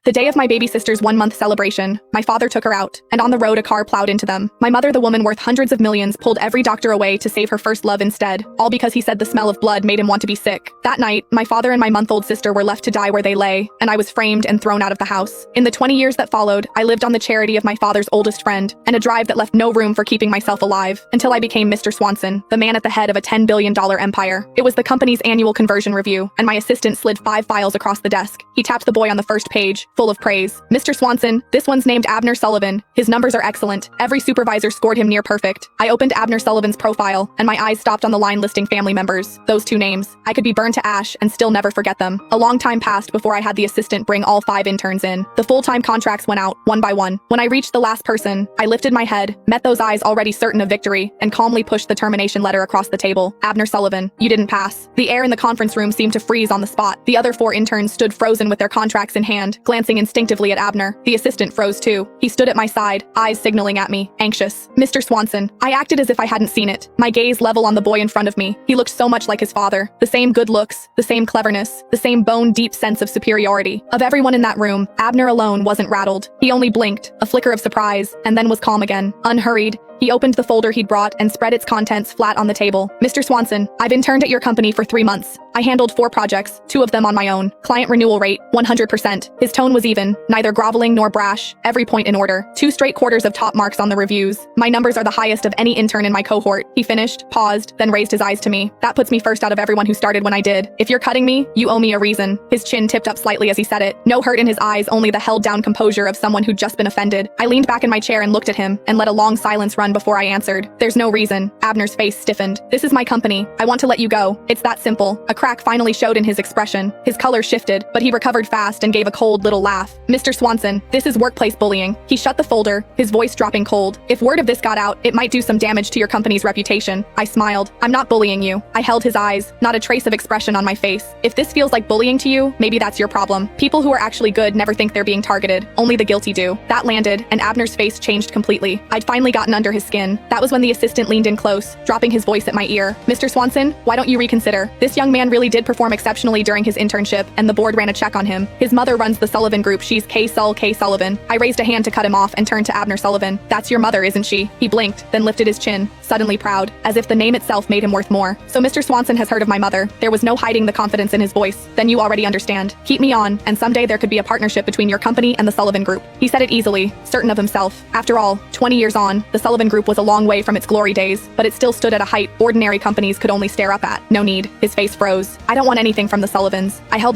The day of my baby sister's 1-month celebration, my father took her out, and on the road a car plowed into them. My mother, the woman worth hundreds of millions, pulled every doctor away to save her first love instead, all because he said the smell of blood made him want to be sick. That night, my father and my month-old sister were left to die where they lay, and I was framed and thrown out of the house. In the 20 years that followed, I lived on the charity of my father's oldest friend, and a drive that left no room for keeping myself alive, until I became Mr. Swanson, the man at the head of a $10 billion empire. It was the company's annual conversion review, and my assistant slid 5 files across the desk. He tapped the boy on the first page, full of praise. "Mr. Swanson, this one's named Abner Sullivan. His numbers are excellent. Every supervisor scored him near perfect." I opened Abner Sullivan's profile, and my eyes stopped on the line listing family members. Those 2 names. I could be burned to ash and still never forget them. A long time passed before I had the assistant bring all 5 interns in. The full-time contracts went out, one by one. When I reached the last person, I lifted my head, met those eyes already certain of victory, and calmly pushed the termination letter across the table. "Abner Sullivan, you didn't pass." The air in the conference room seemed to freeze on the spot. The other 4 interns stood frozen with their contracts in hand, glancing instinctively at Abner. The assistant froze too. He stood at my side, eyes signaling at me, anxious. "Mr. Swanson." I acted as if I hadn't seen it, my gaze level on the boy in front of me. He looked so much like his father. The same good looks, the same cleverness, the same bone-deep sense of superiority. Of everyone in that room, Abner alone wasn't rattled. He only blinked, a flicker of surprise, and then was calm again. Unhurried, he opened the folder he'd brought and spread its contents flat on the table. "Mr. Swanson, I've interned at your company for 3 months. I handled 4 projects, 2 of them on my own. Client renewal rate, 100%. His tone was even, neither groveling nor brash, every point in order. 2 straight quarters of top marks on the reviews. My numbers are the highest of any intern in my cohort." He finished, paused, then raised his eyes to me. "That puts me first out of everyone who started when I did. If you're cutting me, you owe me a reason." His chin tipped up slightly as he said it. No hurt in his eyes, only the held-down composure of someone who'd just been offended. I leaned back in my chair and looked at him, and let a long silence run before I answered. "There's no reason." Abner's face stiffened. "This is my company. I want to let you go. It's that simple." A crack finally showed in his expression. His color shifted, but he recovered fast and gave a cold little laugh. "Mr. Swanson, this is workplace bullying." He shut the folder, his voice dropping cold. "If word of this got out, it might do some damage to your company's reputation." I smiled. "I'm not bullying you." I held his eyes, not a trace of expression on my face. "If this feels like bullying to you, maybe that's your problem. People who are actually good never think they're being targeted. Only the guilty do." That landed, and Abner's face changed completely. I'd finally gotten under his skin. That was when the assistant leaned in close, dropping his voice at my ear. "Mr. Swanson, why don't you reconsider? This young man really did perform exceptionally during his internship, and the board ran a check on him. His mother runs the Sullivan Group. She's K. Sullivan." I raised a hand to cut him off and turned to Abner Sullivan. "That's your mother, isn't she?" He blinked, then lifted his chin, suddenly proud, as if the name itself made him worth more. "So Mr. Swanson has heard of my mother." There was no hiding the confidence in his voice. "Then you already understand. Keep me on, and someday there could be a partnership between your company and the Sullivan Group." He said it easily, certain of himself. After all, 20 years on, the Sullivan Group was a long way from its glory days, but it still stood at a height ordinary companies could only stare up at. "No need." His face froze. "I don't want anything from the Sullivans." I held the